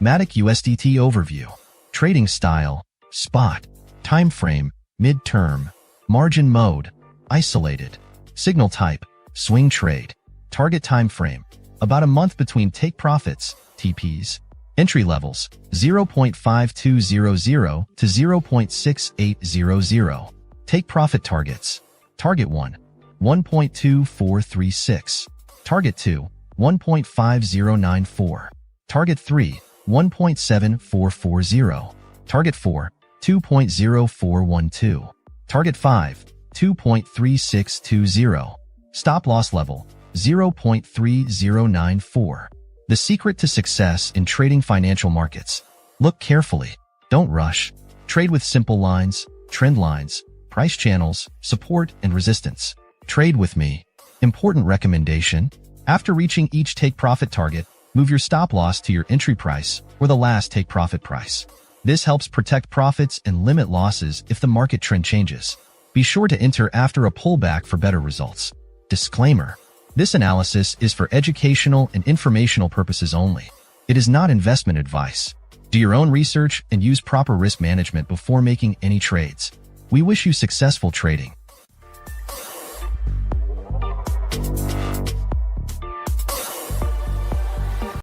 MATIC USDT Overview. Trading Style, Spot. Time Frame, Mid-Term. Margin Mode, Isolated. Signal Type, Swing Trade. Target Time Frame, about a month between Take Profits, TPs. Entry Levels, 0.5200 to 0.6800. Take Profit Targets. Target 1, 1.2436. Target 2, 1.5094. Target 3, 1.7440. Target 4, 2.0412. Target 5, 2.3620. Stop Loss Level, 0.3094. The secret to success in trading financial markets. Look carefully. Don't rush. Trade with simple lines, trend lines, price channels, support, and resistance. Trade with me. Important recommendation. After reaching each take profit target, move your stop loss to your entry price or the last take profit price. This helps protect profits and limit losses if the market trend changes. Be sure to enter after a pullback for better results. Disclaimer. This analysis is for educational and informational purposes only. It is not investment advice. Do your own research and use proper risk management before making any trades. We wish you successful trading.